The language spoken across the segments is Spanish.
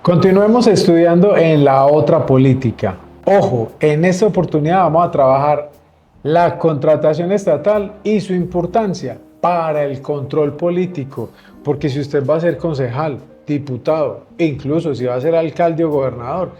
Continuemos estudiando en la otra política. Ojo, en esta oportunidad vamos a trabajar la contratación estatal y su importancia para el control político, porque si usted va a ser concejal, diputado, e incluso si va a ser alcalde o gobernador,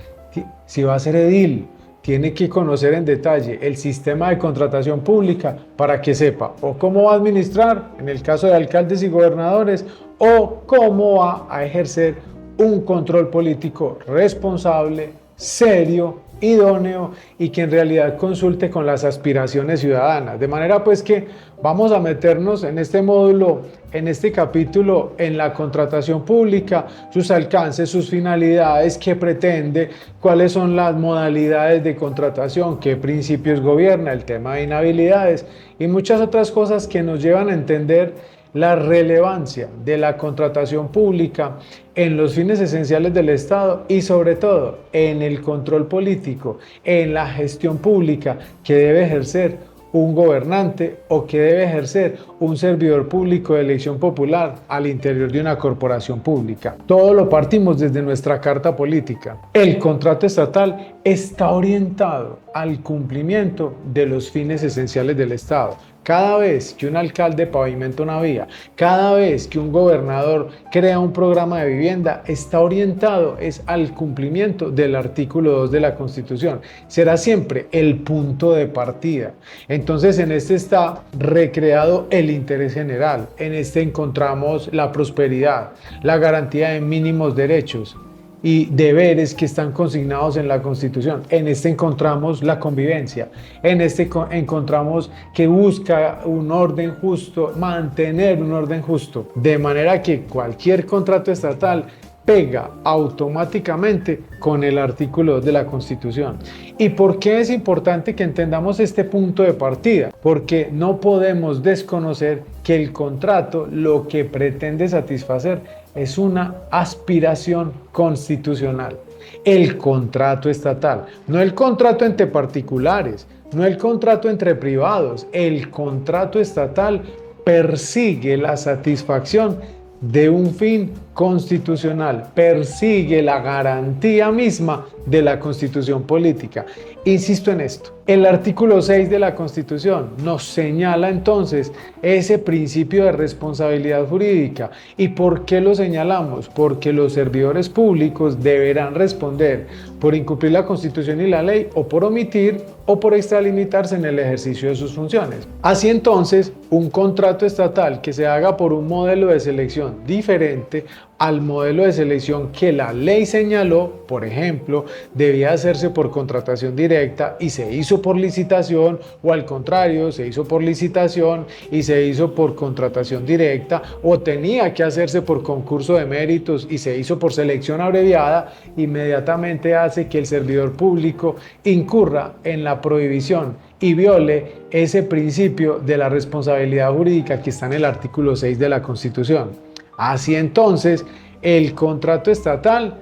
si va a ser edil, tiene que conocer en detalle el sistema de contratación pública para que sepa o cómo va a administrar, en el caso de alcaldes y gobernadores, o cómo va a ejercer un control político responsable, serio, idóneo y que en realidad consulte con las aspiraciones ciudadanas. De manera pues que vamos a meternos en este módulo, en este capítulo, en la contratación pública, sus alcances, sus finalidades, qué pretende, cuáles son las modalidades de contratación, qué principios gobierna, el tema de inhabilidades y muchas otras cosas que nos llevan a entender la relevancia de la contratación pública en los fines esenciales del Estado y sobre todo en el control político, en la gestión pública que debe ejercer un gobernante o que debe ejercer un servidor público de elección popular al interior de una corporación pública. Todo lo partimos desde nuestra carta política. El contrato estatal está orientado al cumplimiento de los fines esenciales del Estado. Cada vez que un alcalde pavimenta una vía, cada vez que un gobernador crea un programa de vivienda, está orientado al cumplimiento del artículo 2 de la Constitución. Será siempre el punto de partida. Entonces, en este está recreado el interés general. En este encontramos la prosperidad, la garantía de mínimos derechos y deberes que están consignados en la Constitución. En este encontramos la convivencia, en este encontramos que busca un orden justo, mantener un orden justo, de manera que cualquier contrato estatal pega automáticamente con el artículo 2 de la Constitución. ¿Y por qué es importante que entendamos este punto de partida? Porque no podemos desconocer que el contrato lo que pretende satisfacer es una aspiración constitucional. El contrato estatal, no el contrato entre particulares, no el contrato entre privados, el contrato estatal persigue la satisfacción de un fin constitucional, persigue la garantía misma de la Constitución política. Insisto en esto, el artículo 6 de la Constitución nos señala entonces ese principio de responsabilidad jurídica. ¿Y por qué lo señalamos? Porque los servidores públicos deberán responder por incumplir la Constitución y la ley o por omitir o por extralimitarse en el ejercicio de sus funciones. Así entonces, un contrato estatal que se haga por un modelo de selección diferente al modelo de selección que la ley señaló, por ejemplo, debía hacerse por contratación directa y se hizo por licitación, o al contrario, se hizo por licitación y se hizo por contratación directa, o tenía que hacerse por concurso de méritos y se hizo por selección abreviada, inmediatamente hace que el servidor público incurra en la prohibición y viole ese principio de la responsabilidad jurídica que está en el artículo 6 de la Constitución. Así entonces, el contrato estatal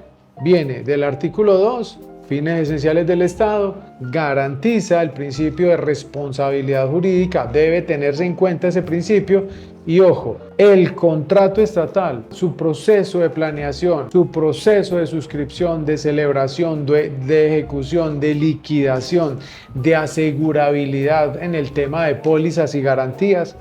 viene del artículo 2, fines esenciales del Estado, garantiza el principio de responsabilidad jurídica, debe tenerse en cuenta ese principio. Y ojo, el contrato estatal, su proceso de planeación, su proceso de suscripción, de celebración, de ejecución, de liquidación, de asegurabilidad en el tema de pólizas y garantías,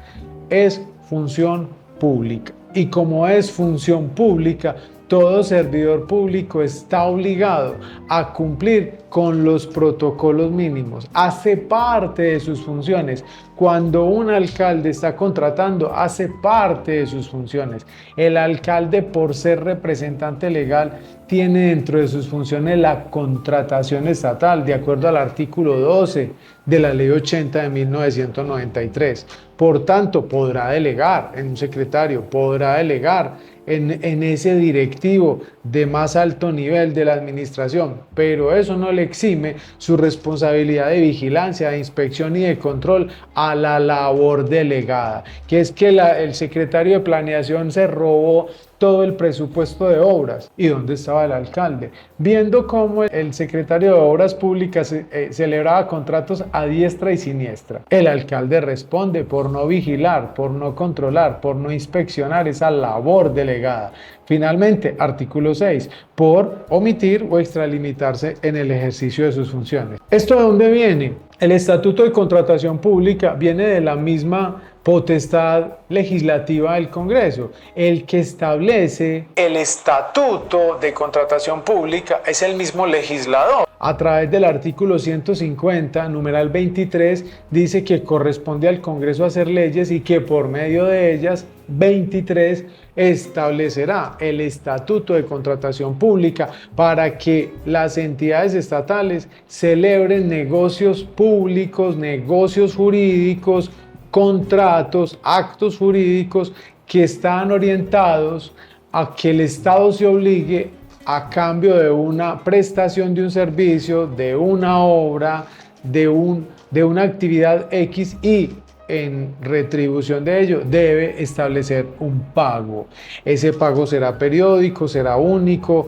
es función pública. Y como es función pública, todo servidor público está obligado a cumplir con los protocolos mínimos, hace parte de sus funciones. Cuando un alcalde está contratando, hace parte de sus funciones. El alcalde, por ser representante legal, tiene dentro de sus funciones la contratación estatal, de acuerdo al artículo 12 de la Ley 80 de 1993. Por tanto, podrá delegar en un secretario, podrá delegar en ese directivo de más alto nivel de la administración, pero eso no le exime su responsabilidad de vigilancia, de inspección y de control a la labor delegada, que es que el secretario de planeación se robó todo el presupuesto de obras. ¿Y dónde estaba el alcalde? Viendo cómo el secretario de Obras Públicas celebraba contratos a diestra y siniestra. El alcalde responde por no vigilar, por no controlar, por no inspeccionar esa labor delegada. Finalmente, artículo 6, por omitir o extralimitarse en el ejercicio de sus funciones. ¿Esto de dónde viene? El Estatuto de Contratación Pública viene de la misma potestad legislativa del Congreso. El que establece el Estatuto de Contratación Pública es el mismo legislador. A través del artículo 150, numeral 23, dice que corresponde al Congreso hacer leyes y que por medio de ellas, 23, establecerá el Estatuto de Contratación Pública para que las entidades estatales celebren negocios públicos, negocios jurídicos, contratos, actos jurídicos que están orientados a que el Estado se obligue a cambio de una prestación de un servicio, de una obra, de una actividad X, y en retribución de ello debe establecer un pago. Ese pago será periódico, será único,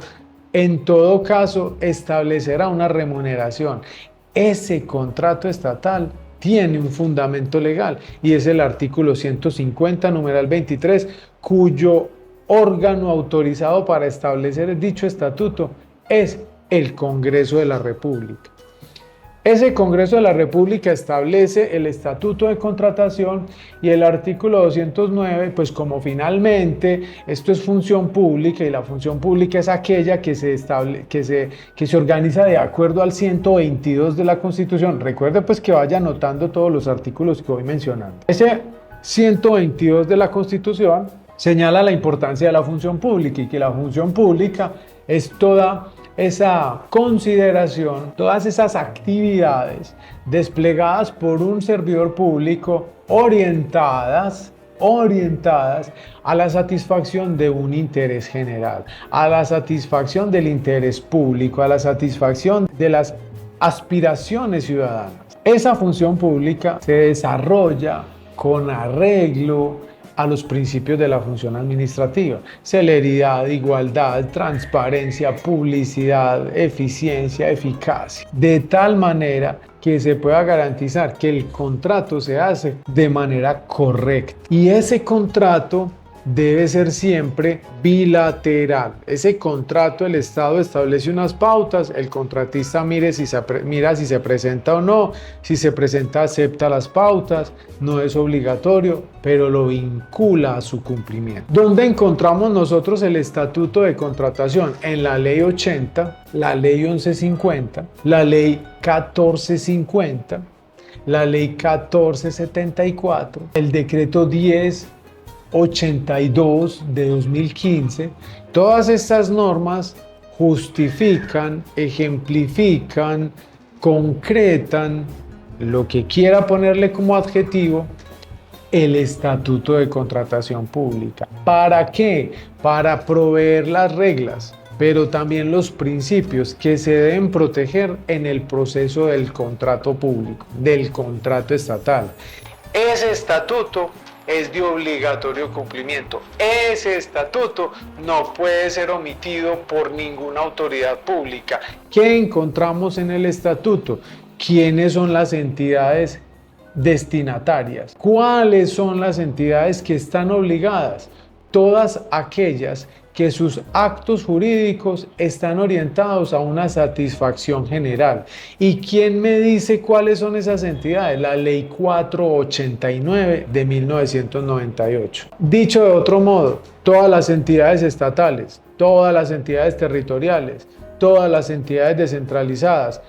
en todo caso establecerá una remuneración. Ese contrato estatal tiene un fundamento legal y es el artículo 150, numeral 23, cuyo órgano autorizado para establecer dicho estatuto es el Congreso de la República. Ese Congreso de la República establece el Estatuto de Contratación y el artículo 209, pues como finalmente esto es función pública y la función pública es aquella que se organiza de acuerdo al 122 de la Constitución. Recuerde pues que vaya anotando todos los artículos que voy mencionando. Ese 122 de la Constitución señala la importancia de la función pública y que la función pública es toda esa consideración, todas esas actividades desplegadas por un servidor público orientadas a la satisfacción de un interés general, a la satisfacción del interés público, a la satisfacción de las aspiraciones ciudadanas. Esa función pública se desarrolla con arreglo a los principios de la función administrativa: celeridad, igualdad, transparencia, publicidad, eficiencia, eficacia, de tal manera que se pueda garantizar que el contrato se hace de manera correcta. Y ese contrato debe ser siempre bilateral. Ese contrato, el Estado establece unas pautas, el contratista mira si se presenta o no, si se presenta acepta las pautas, no es obligatorio, pero lo vincula a su cumplimiento. ¿Dónde encontramos nosotros el Estatuto de Contratación? En la Ley 80, la Ley 1150, la Ley 1450, la Ley 1474, el Decreto 1082 de 2015, todas estas normas justifican, ejemplifican, concretan, lo que quiera ponerle como adjetivo, el Estatuto de Contratación Pública. ¿Para qué? Para proveer las reglas, pero también los principios que se deben proteger en el proceso del contrato público, del contrato estatal. Ese estatuto es de obligatorio cumplimiento. Ese estatuto no puede ser omitido por ninguna autoridad pública. ¿Qué encontramos en el estatuto? ¿Quiénes son las entidades destinatarias? ¿Cuáles son las entidades que están obligadas? Todas aquellas que sus actos jurídicos están orientados a una satisfacción general. ¿Y quién me dice cuáles son esas entidades? La Ley 489 de 1998. Dicho de otro modo, todas las entidades estatales, todas las entidades territoriales, todas las entidades descentralizadas,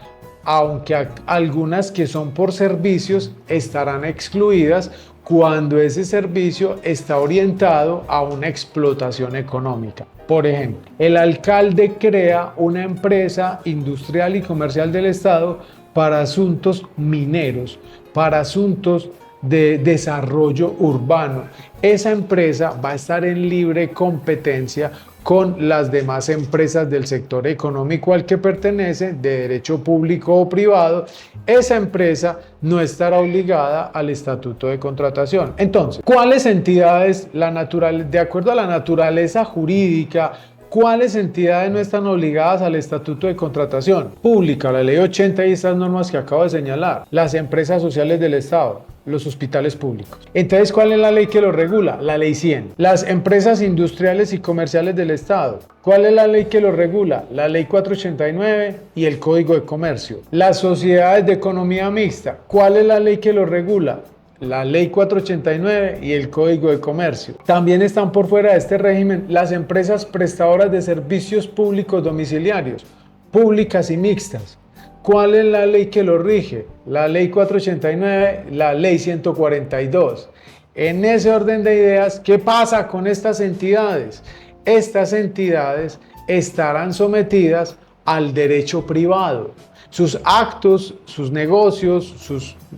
aunque algunas que son por servicios estarán excluidas cuando ese servicio está orientado a una explotación económica. Por ejemplo, el alcalde crea una empresa industrial y comercial del Estado para asuntos mineros, para asuntos de desarrollo urbano. Esa empresa va a estar en libre competencia con las demás empresas del sector económico al que pertenece, de derecho público o privado, esa empresa no estará obligada al estatuto de contratación. Entonces, ¿cuáles entidades, de acuerdo a la naturaleza jurídica, cuáles entidades no están obligadas al estatuto de contratación? Pública, la ley 80 y estas normas que acabo de señalar, las empresas sociales del Estado, los hospitales públicos. Entonces, ¿cuál es la ley que lo regula? La ley 100. Las empresas industriales y comerciales del Estado. ¿Cuál es la ley que lo regula? La ley 489 y el Código de Comercio. Las sociedades de economía mixta. ¿Cuál es la ley que lo regula? La ley 489 y el Código de Comercio. También están por fuera de este régimen las empresas prestadoras de servicios públicos domiciliarios, públicas y mixtas. ¿Cuál es la ley que lo rige? La ley 489, la ley 142. En ese orden de ideas, ¿qué pasa con estas entidades? Estas entidades estarán sometidas al derecho privado. Sus actos, sus negocios,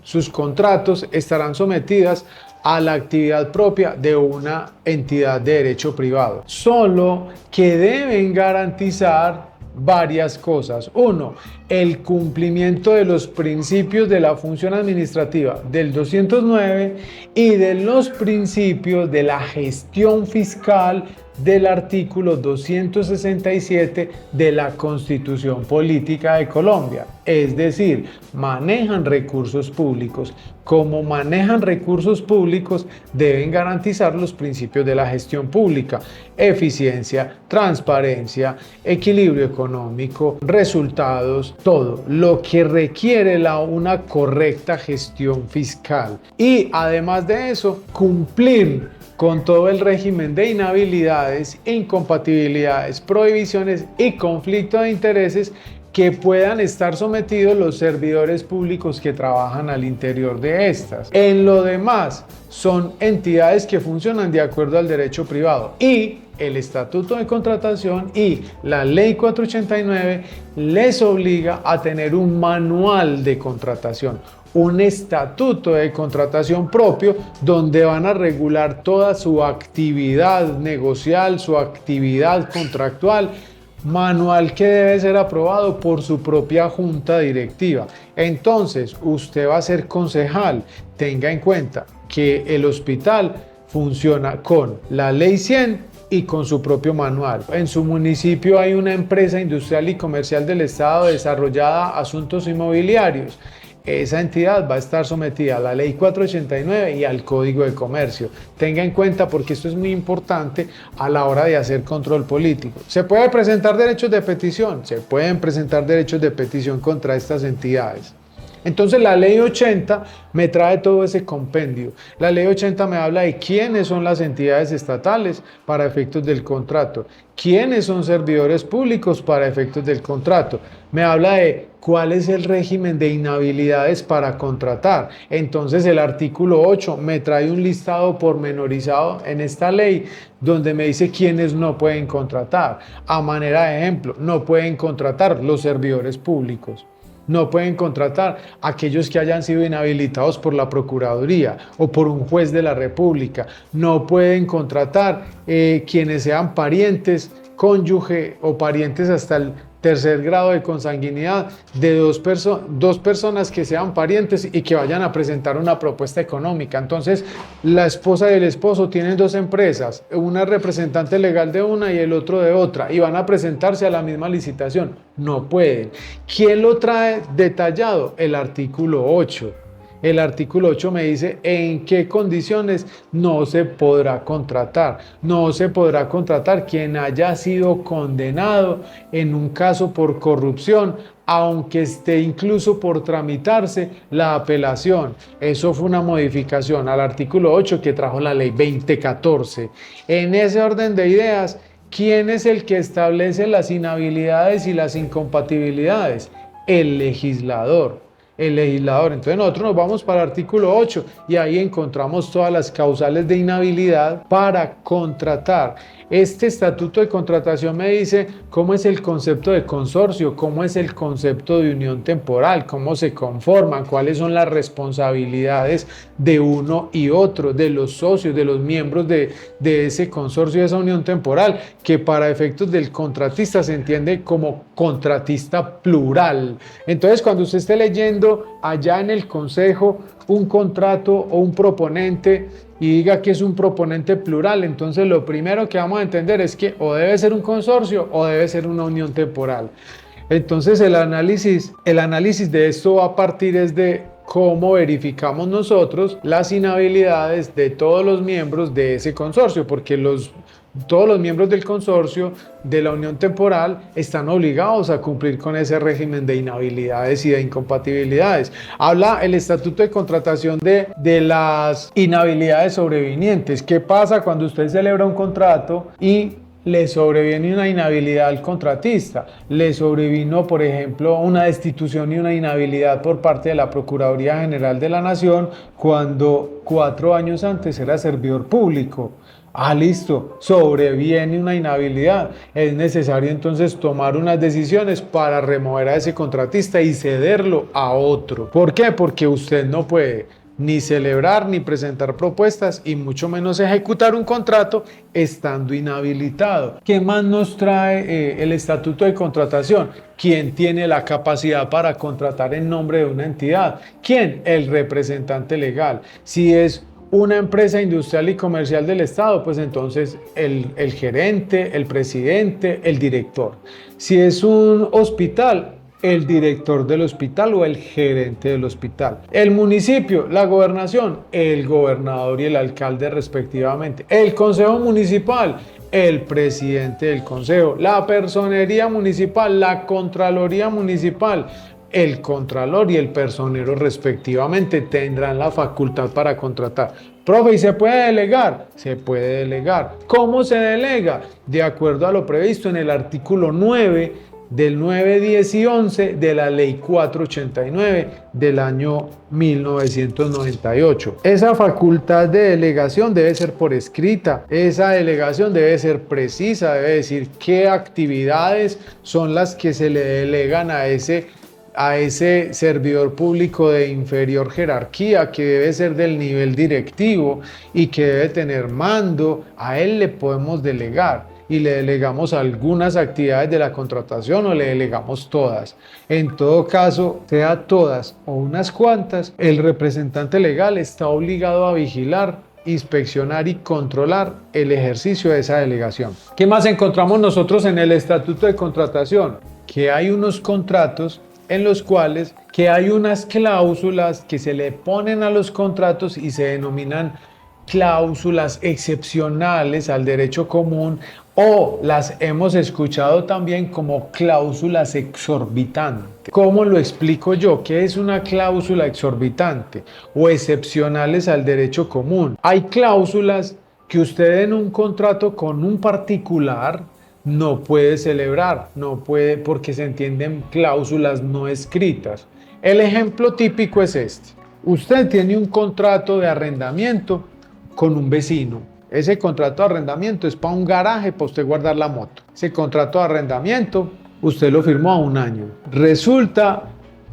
sus contratos estarán sometidas a la actividad propia de una entidad de derecho privado. Solo que deben garantizar varias cosas. Uno, el cumplimiento de los principios de la función administrativa del 209 y de los principios de la gestión fiscal del artículo 267 de la Constitución Política de Colombia. Es decir, manejan recursos públicos. Como manejan recursos públicos, deben garantizar los principios de la gestión pública: eficiencia, transparencia, equilibrio económico, resultados, todo lo que requiere una correcta gestión fiscal. Y además de eso, cumplir con todo el régimen de inhabilidades, incompatibilidades, prohibiciones y conflicto de intereses que puedan estar sometidos los servidores públicos que trabajan al interior de estas. En lo demás, son entidades que funcionan de acuerdo al derecho privado, y el Estatuto de Contratación y la Ley 489 les obliga a tener un manual de contratación, un estatuto de contratación propio, donde van a regular toda su actividad negocial, su actividad contractual, manual que debe ser aprobado por su propia junta directiva. Entonces, usted va a ser concejal, tenga en cuenta que el hospital funciona con la Ley 100 y con su propio manual. En su municipio hay una empresa industrial y comercial del Estado desarrollada asuntos inmobiliarios. Esa entidad va a estar sometida a la Ley 489 y al Código de Comercio. Tenga en cuenta, porque esto es muy importante a la hora de hacer control político. ¿Se puede presentar derechos de petición? Se pueden presentar derechos de petición contra estas entidades. Entonces la ley 80 me trae todo ese compendio. La ley 80 me habla de quiénes son las entidades estatales para efectos del contrato, quiénes son servidores públicos para efectos del contrato. Me habla de cuál es el régimen de inhabilidades para contratar. Entonces el artículo 8 me trae un listado pormenorizado en esta ley, donde me dice quiénes no pueden contratar. A manera de ejemplo, no pueden contratar los servidores públicos. No pueden contratar a aquellos que hayan sido inhabilitados por la Procuraduría o por un juez de la República. No pueden contratar quienes sean parientes, cónyuge o parientes hasta el tercer grado de consanguinidad de dos personas que sean parientes y que vayan a presentar una propuesta económica. Entonces, la esposa y el esposo tienen dos empresas, una representante legal de una y el otro de otra, y van a presentarse a la misma licitación. No pueden. ¿Quién lo trae detallado? El artículo 8. El artículo 8 me dice en qué condiciones no se podrá contratar. No se podrá contratar quien haya sido condenado en un caso por corrupción, aunque esté incluso por tramitarse la apelación. Eso fue una modificación al artículo 8 que trajo la ley 2014. En ese orden de ideas, ¿quién es el que establece las inhabilidades y las incompatibilidades? El legislador. El legislador. Entonces nosotros nos vamos para el artículo 8 y ahí encontramos todas las causales de inhabilidad para contratar. Este estatuto de contratación me dice cómo es el concepto de consorcio, cómo es el concepto de unión temporal, cómo se conforman, cuáles son las responsabilidades de uno y otro, de los socios, de los miembros de ese consorcio, de esa unión temporal, que para efectos del contratista se entiende como contratista plural. Entonces, cuando usted esté leyendo allá en el consejo un contrato o un proponente y diga que es un proponente plural, entonces lo primero que vamos a entender es que o debe ser un consorcio o debe ser una unión temporal. Entonces el análisis de esto va a partir es de cómo verificamos nosotros las inhabilidades de todos los miembros de ese consorcio, porque todos los miembros del consorcio de la unión temporal están obligados a cumplir con ese régimen de inhabilidades y de incompatibilidades. Habla el estatuto de contratación de las inhabilidades sobrevinientes. ¿Qué pasa cuando usted celebra un contrato y le sobreviene una inhabilidad al contratista? Le sobrevino, por ejemplo, una destitución y una inhabilidad por parte de la Procuraduría General de la Nación cuando 4 años antes era servidor público. Listo, sobreviene una inhabilidad. Es necesario entonces tomar unas decisiones para remover a ese contratista y cederlo a otro. ¿Por qué? Porque usted no puede ni celebrar ni presentar propuestas y mucho menos ejecutar un contrato estando inhabilitado. ¿Qué más nos trae el estatuto de contratación? ¿Quién tiene la capacidad para contratar en nombre de una entidad? ¿Quién? El representante legal. Si es una empresa industrial y comercial del Estado, pues entonces el gerente, el presidente, el director. Si es un hospital, el director del hospital o el gerente del hospital. El municipio, la gobernación, el gobernador y el alcalde respectivamente. El consejo municipal, el presidente del consejo. La personería municipal, la contraloría municipal, el contralor y el personero respectivamente tendrán la facultad para contratar. Profe, ¿y se puede delegar? Se puede delegar. ¿Cómo se delega? De acuerdo a lo previsto en el artículo 9 del 9, 10 y 11 de la Ley 489 del año 1998. Esa facultad de delegación debe ser por escrita, esa delegación debe ser precisa, debe decir qué actividades son las que se le delegan a ese servidor público de inferior jerarquía, que debe ser del nivel directivo y que debe tener mando. A él le podemos delegar y le delegamos algunas actividades de la contratación o le delegamos todas. En todo caso, sea todas o unas cuantas, el representante legal está obligado a vigilar, inspeccionar y controlar el ejercicio de esa delegación. ¿Qué más encontramos nosotros en el estatuto de contratación? Que hay unos contratos en los cuales que hay unas cláusulas que se le ponen a los contratos y se denominan cláusulas excepcionales al derecho común, o las hemos escuchado también como cláusulas exorbitantes. ¿Cómo lo explico yo? ¿Qué es una cláusula exorbitante o excepcionales al derecho común? Hay cláusulas que usted en un contrato con un particular no puede celebrar, no puede, porque se entienden cláusulas no escritas. El ejemplo típico es este. Usted tiene un contrato de arrendamiento con un vecino. Ese contrato de arrendamiento es para un garaje, para usted guardar la moto. Ese contrato de arrendamiento usted lo firmó a 1 año. Resulta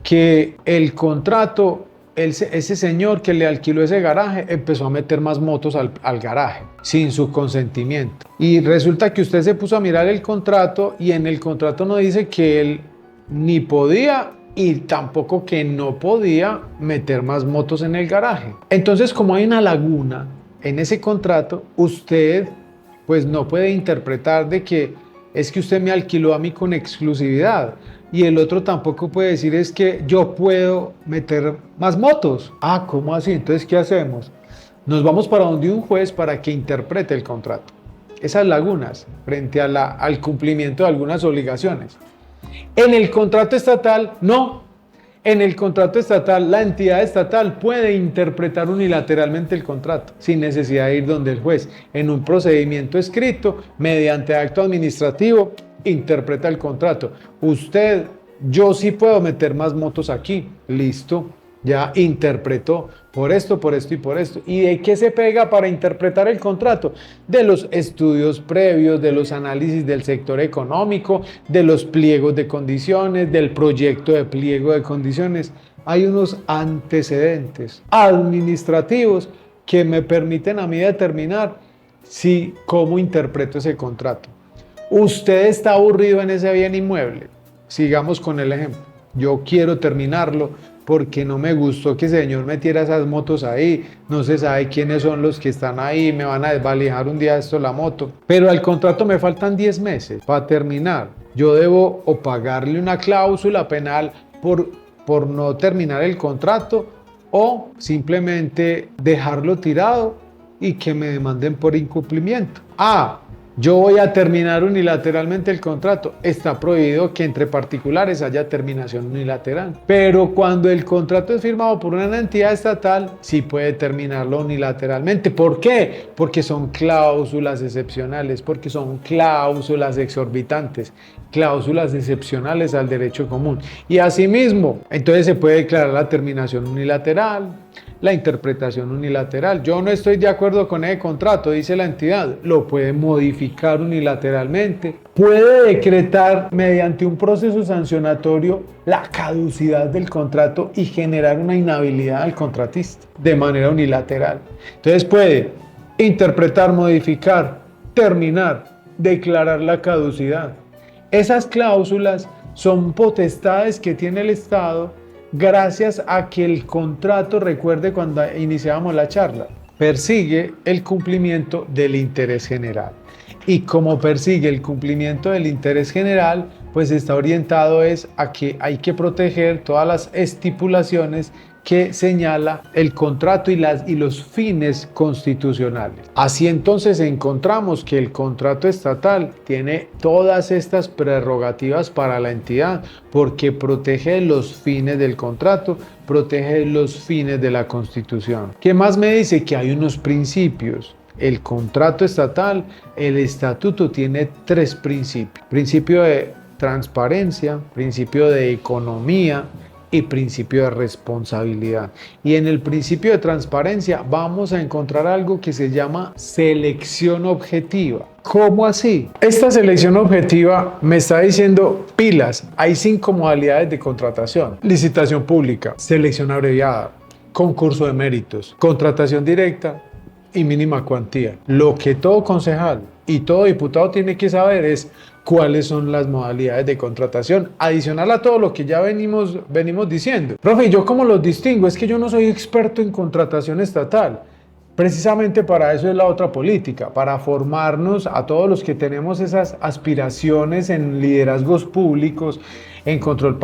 que el contrato, ese señor que le alquiló ese garaje empezó a meter más motos al garaje sin su consentimiento. Y resulta que usted se puso a mirar el contrato y en el contrato no dice que él ni podía y tampoco que no podía meter más motos en el garaje. Entonces, como hay una laguna en ese contrato, usted pues no puede interpretar de que es que usted me alquiló a mí con exclusividad, y el otro tampoco puede decir es que yo puedo meter más motos. ¿Cómo así? Entonces, ¿qué hacemos? Nos vamos para donde un juez para que interprete el contrato. Esas lagunas frente al cumplimiento de algunas obligaciones. En el contrato estatal, no. En el contrato estatal, la entidad estatal puede interpretar unilateralmente el contrato sin necesidad de ir donde el juez. En un procedimiento escrito, mediante acto administrativo, interpreta el contrato. Yo sí puedo meter más motos aquí. Listo. ya interpretó por esto y por esto. ¿Y de qué se pega para interpretar el contrato? De los estudios previos, de los análisis del sector económico, de los pliegos de condiciones, del proyecto de pliego de condiciones. Hay unos antecedentes administrativos que me permiten a mí determinar cómo interpreto ese contrato. Usted está aburrido en ese bien inmueble. Sigamos con el ejemplo. Yo quiero terminarlo porque no me gustó que ese señor metiera esas motos ahí, no se sabe quiénes son los que están ahí, me van a desvalijar un día esto la moto, pero al contrato me faltan 10 meses para terminar. Yo debo o pagarle una cláusula penal por no terminar el contrato o simplemente dejarlo tirado y que me demanden por incumplimiento. Yo voy a terminar unilateralmente el contrato. Está prohibido que entre particulares haya terminación unilateral. Pero cuando el contrato es firmado por una entidad estatal, sí puede terminarlo unilateralmente. ¿Por qué? Porque son cláusulas excepcionales, porque son cláusulas exorbitantes, cláusulas excepcionales al derecho común. Y asimismo, entonces se puede declarar la terminación unilateral, la interpretación unilateral. Yo no estoy de acuerdo con ese contrato, dice la entidad, lo puede modificar unilateralmente, puede decretar mediante un proceso sancionatorio la caducidad del contrato y generar una inhabilidad al contratista de manera unilateral. Entonces puede interpretar, modificar, terminar, declarar la caducidad. Esas cláusulas son potestades que tiene el Estado gracias a que el contrato, recuerde cuando iniciábamos la charla, persigue el cumplimiento del interés general. Y como persigue el cumplimiento del interés general, pues está orientado a que hay que proteger todas las estipulaciones que señala el contrato y los fines constitucionales. Así entonces encontramos que el contrato estatal tiene todas estas prerrogativas para la entidad porque protege los fines del contrato, protege los fines de la Constitución. ¿Qué más me dice? Que hay unos principios. El contrato estatal, el estatuto tiene 3 principios. Principio de transparencia, principio de economía y principio de responsabilidad. Y en el principio de transparencia vamos a encontrar algo que se llama selección objetiva. ¿Cómo así? Esta selección objetiva me está diciendo pilas. Hay 5 modalidades de contratación: licitación pública, selección abreviada, concurso de méritos, contratación directa y mínima cuantía. Lo que todo concejal y todo diputado tiene que saber es cuáles son las modalidades de contratación, adicional a todo lo que ya venimos diciendo. Profe, ¿yo cómo los distingo? Es que yo no soy experto en contratación estatal. Precisamente para eso es la otra política, para formarnos a todos los que tenemos esas aspiraciones en liderazgos públicos, en control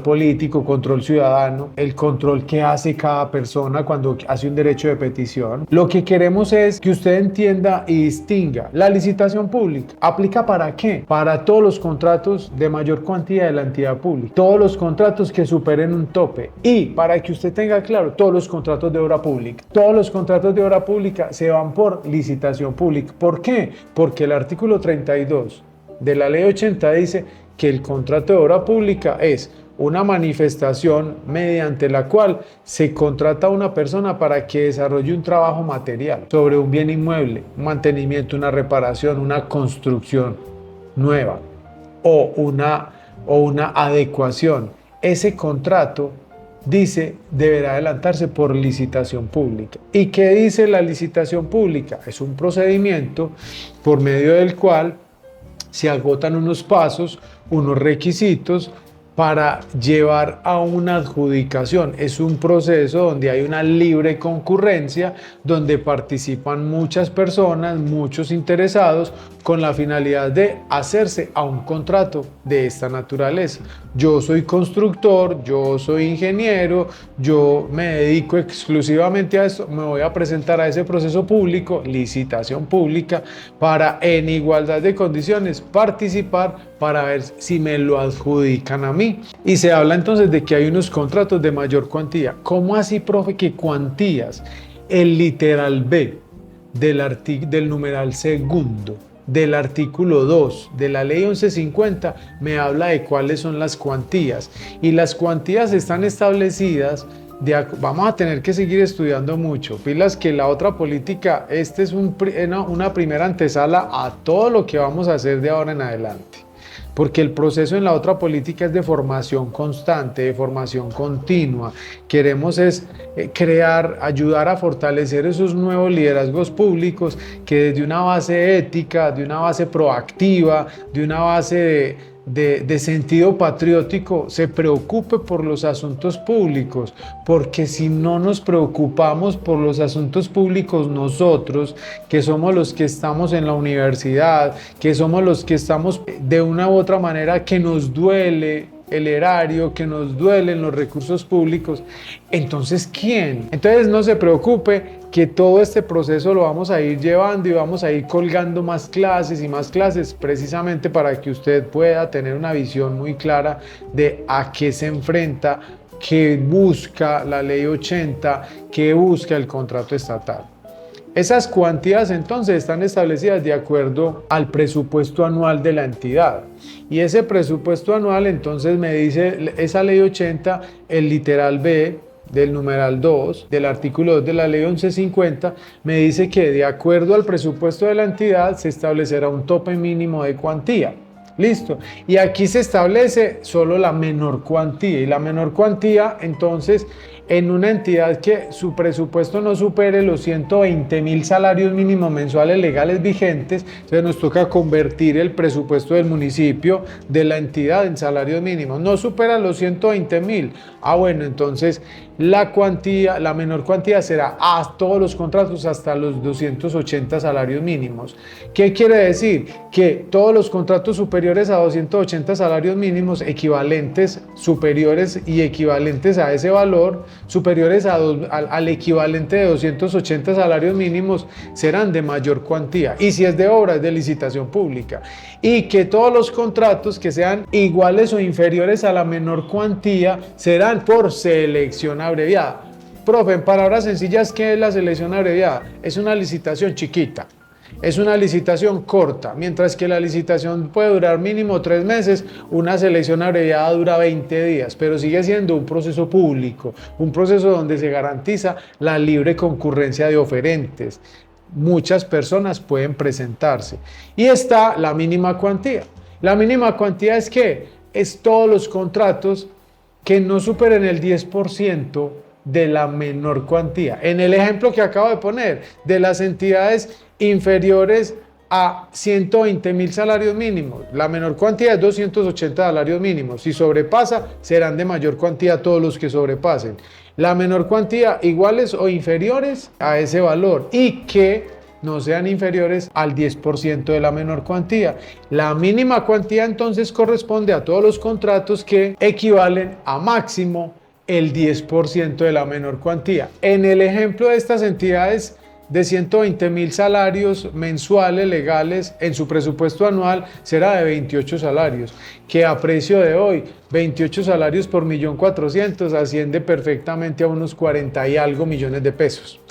político, control ciudadano, el control que hace cada persona cuando hace un derecho de petición. Lo que queremos es que usted entienda y distinga. La licitación pública ¿aplica para qué? Para todos los contratos de mayor cuantía de la entidad pública, todos los contratos que superen un tope, y para que usted tenga claro, todos los contratos de obra pública. Todos los contratos de obra pública se van por licitación pública. ¿Por qué? Porque el artículo 32 de la ley 80 dice que el contrato de obra pública es una manifestación mediante la cual se contrata a una persona para que desarrolle un trabajo material sobre un bien inmueble, un mantenimiento, una reparación, una construcción nueva o una adecuación. Ese contrato, dice, deberá adelantarse por licitación pública. ¿Y qué dice la licitación pública? Es un procedimiento por medio del cual se agotan unos pasos, unos requisitos para llevar a una adjudicación. Es un proceso donde hay una libre concurrencia, donde participan muchas personas, muchos interesados, con la finalidad de hacerse a un contrato de esta naturaleza. Yo soy constructor, yo soy ingeniero, yo me dedico exclusivamente a esto, me voy a presentar a ese proceso público, licitación pública, para en igualdad de condiciones participar para ver si me lo adjudican a mí. Y se habla entonces de que hay unos contratos de mayor cuantía. ¿Cómo así, profe, que cuantías? El literal B del numeral segundo del artículo 2 de la ley 1150 me habla de cuáles son las cuantías, y las cuantías están establecidas vamos a tener que seguir estudiando mucho. Pilas que la otra política, este es una primera antesala a todo lo que vamos a hacer de ahora en adelante. Porque el proceso en la otra política es de formación constante, de formación continua. Queremos crear, ayudar a fortalecer esos nuevos liderazgos públicos que desde una base ética, de una base proactiva, de una base de sentido patriótico, se preocupe por los asuntos públicos, porque si no nos preocupamos por los asuntos públicos nosotros, que somos los que estamos en la universidad, que somos los que estamos de una u otra manera, que nos duele el erario, que nos duelen los recursos públicos, entonces ¿quién? Entonces no se preocupe, que todo este proceso lo vamos a ir llevando y vamos a ir colgando más clases y más clases, precisamente para que usted pueda tener una visión muy clara de a qué se enfrenta, qué busca la Ley 80, qué busca el contrato estatal. Esas cuantías entonces están establecidas de acuerdo al presupuesto anual de la entidad. Y ese presupuesto anual entonces me dice esa Ley 80, el literal B del numeral 2 del artículo 2 de la Ley 1150, me dice que de acuerdo al presupuesto de la entidad se establecerá un tope mínimo de cuantía. Listo. Y aquí se establece solo la menor cuantía. Y la menor cuantía entonces en una entidad que su presupuesto no supere los 120.000 salarios mínimos mensuales legales vigentes, entonces nos toca convertir el presupuesto del municipio, de la entidad, en salarios mínimos. No supera los 120.000. Bueno, entonces la cuantía, la menor cuantía será a todos los contratos hasta los 280 salarios mínimos. ¿Qué quiere decir? Que todos los contratos superiores a 280 salarios mínimos, equivalentes, superiores y equivalentes a ese valor, superiores al equivalente de 280 salarios mínimos, serán de mayor cuantía. Y si es de obra, es de licitación pública. Y que todos los contratos que sean iguales o inferiores a la menor cuantía serán por selección abreviada. Profe, en palabras sencillas, ¿qué es la selección abreviada? Es una licitación chiquita. Es una licitación corta, mientras que la licitación puede durar mínimo 3 meses, una selección abreviada dura 20 días, pero sigue siendo un proceso público, un proceso donde se garantiza la libre concurrencia de oferentes. Muchas personas pueden presentarse. Y está la mínima cuantía. La mínima cuantía es ¿qué? Es todos los contratos que no superen el 10% de la menor cuantía. En el ejemplo que acabo de poner, de las entidades inferiores a 120.000 salarios mínimos, la menor cuantía es 280 salarios mínimos. Si sobrepasa, serán de mayor cuantía todos los que sobrepasen. La menor cuantía iguales o inferiores a ese valor y que no sean inferiores al 10% de la menor cuantía. La mínima cuantía entonces corresponde a todos los contratos que equivalen a máximo el 10% de la menor cuantía. En el ejemplo de estas entidades de 120.000 salarios mensuales legales, en su presupuesto anual será de 28 salarios, que a precio de hoy, 28 salarios por 1.400.000 asciende perfectamente a unos 40 y algo millones de pesos.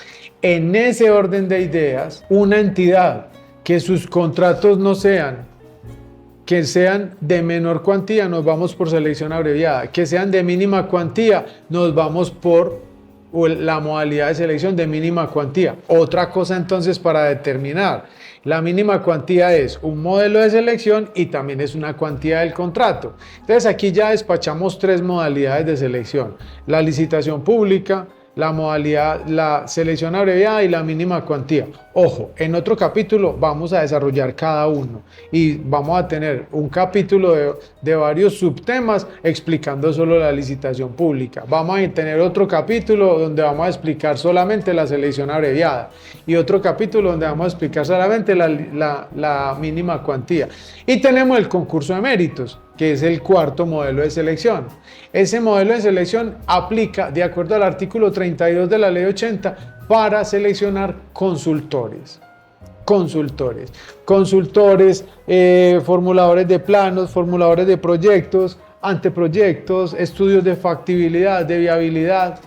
En ese orden de ideas, una entidad que sus contratos no sean, que sean de menor cuantía, nos vamos por selección abreviada, que sean de mínima cuantía, nos vamos por la modalidad de selección de mínima cuantía. Otra cosa entonces para determinar, la mínima cuantía es un modelo de selección y también es una cuantía del contrato. Entonces aquí ya despachamos 3 modalidades de selección: la licitación pública, la modalidad, la selección abreviada y la mínima cuantía. Ojo, en otro capítulo vamos a desarrollar cada uno y vamos a tener un capítulo de varios subtemas explicando solo la licitación pública. Vamos a tener otro capítulo donde vamos a explicar solamente la selección abreviada y otro capítulo donde vamos a explicar solamente la mínima cuantía. Y tenemos el concurso de méritos, que es el cuarto modelo de selección. Ese modelo de selección aplica de acuerdo al artículo 32 de la Ley 80 para seleccionar consultores, formuladores de planos, formuladores de proyectos, anteproyectos, estudios de factibilidad, de viabilidad,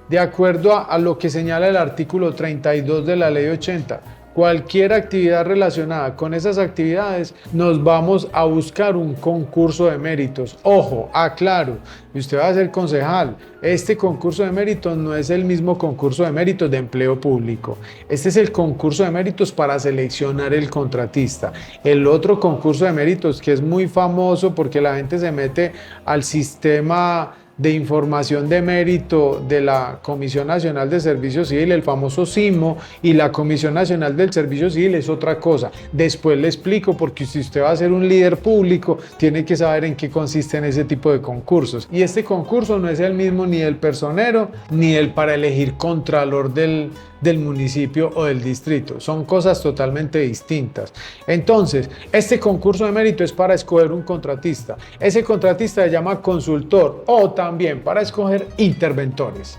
de acuerdo a lo que señala el artículo 32 de la Ley 80. cualquier actividad relacionada con esas actividades, nos vamos a buscar un concurso de méritos. Ojo, aclaro, usted va a ser concejal. Este concurso de méritos no es el mismo concurso de méritos de empleo público. Este es el concurso de méritos para seleccionar el contratista. El otro concurso de méritos que es muy famoso porque la gente se mete al sistema de información de mérito de la Comisión Nacional de Servicio Civil, el famoso SIMO, y la Comisión Nacional del Servicio Civil es otra cosa. Después le explico, porque si usted va a ser un líder público, tiene que saber en qué consisten ese tipo de concursos. Y este concurso no es el mismo ni el personero, ni el para elegir contralor del municipio o del distrito. Son cosas totalmente distintas. Entonces, este concurso de mérito es para escoger un contratista. Ese contratista se llama consultor o también para escoger interventores.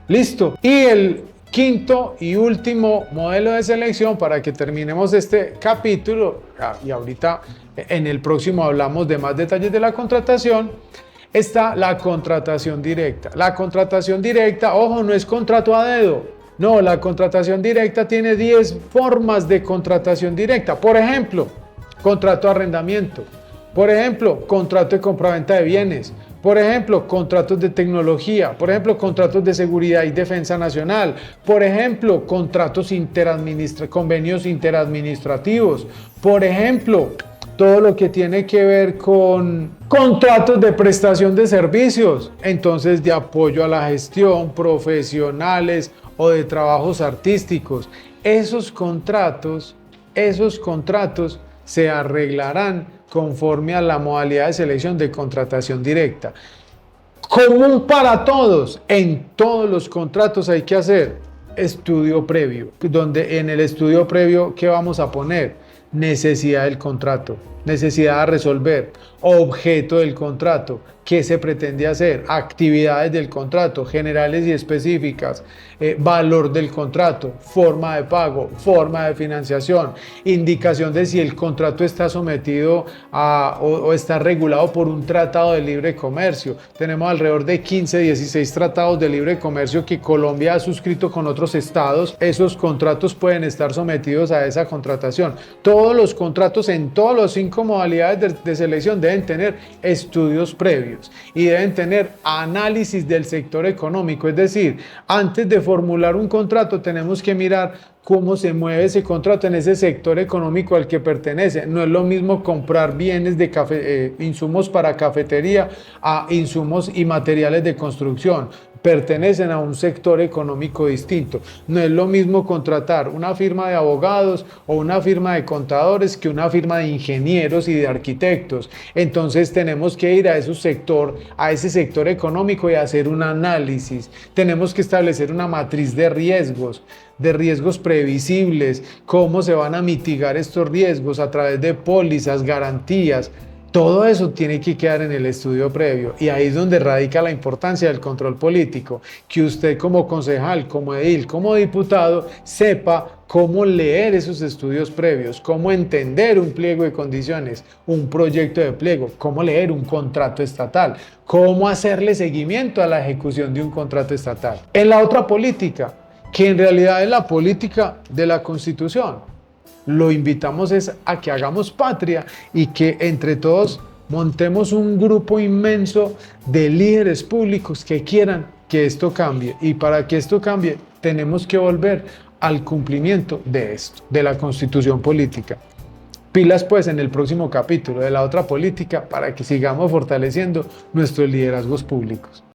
¿Listo? Y el quinto y último modelo de selección para que terminemos este capítulo, y ahorita en el próximo hablamos de más detalles de la contratación, está la contratación directa. La contratación directa, ojo, no es contrato a dedo. No, la contratación directa tiene 10 formas de contratación directa. Por ejemplo, contrato de arrendamiento. Por ejemplo, contrato de compraventa de bienes. Por ejemplo, contratos de tecnología. Por ejemplo, contratos de seguridad y defensa nacional. Por ejemplo, contratos convenios interadministrativos. Por ejemplo, todo lo que tiene que ver con contratos de prestación de servicios, entonces de apoyo a la gestión, profesionales o de trabajos artísticos. Esos contratos se arreglarán conforme a la modalidad de selección de contratación directa. Común para todos, en todos los contratos hay que hacer estudio previo, donde en el estudio previo, ¿qué vamos a poner? Necesidad del contrato, necesidad a resolver, objeto del contrato, qué se pretende hacer, actividades del contrato, generales y específicas, valor del contrato, forma de pago, forma de financiación, indicación de si el contrato está sometido o está regulado por un tratado de libre comercio. Tenemos alrededor de 15, 16 tratados de libre comercio que Colombia ha suscrito con otros estados. Esos contratos pueden estar sometidos a esa contratación. Todos los contratos en todas las 5 modalidades de selección deben tener estudios previos y deben tener análisis del sector económico, es decir, antes de formular un contrato tenemos que mirar cómo se mueve ese contrato en ese sector económico al que pertenece. No es lo mismo comprar bienes de insumos para cafetería a insumos y materiales de construcción. Pertenecen a un sector económico distinto. No es lo mismo contratar una firma de abogados o una firma de contadores que una firma de ingenieros y de arquitectos. Entonces tenemos que ir a ese sector económico y hacer un análisis. Tenemos que establecer una matriz de riesgos previsibles, cómo se van a mitigar estos riesgos a través de pólizas, garantías. Todo eso tiene que quedar en el estudio previo y ahí es donde radica la importancia del control político, que usted como concejal, como edil, como diputado, sepa cómo leer esos estudios previos, cómo entender un pliego de condiciones, un proyecto de pliego, cómo leer un contrato estatal, cómo hacerle seguimiento a la ejecución de un contrato estatal. En la otra política, que en realidad es la política de la Constitución, lo invitamos es a que hagamos patria y que entre todos montemos un grupo inmenso de líderes públicos que quieran que esto cambie. Y para que esto cambie, tenemos que volver al cumplimiento de esto, de la Constitución política. Pilas pues en el próximo capítulo de la otra política para que sigamos fortaleciendo nuestros liderazgos públicos.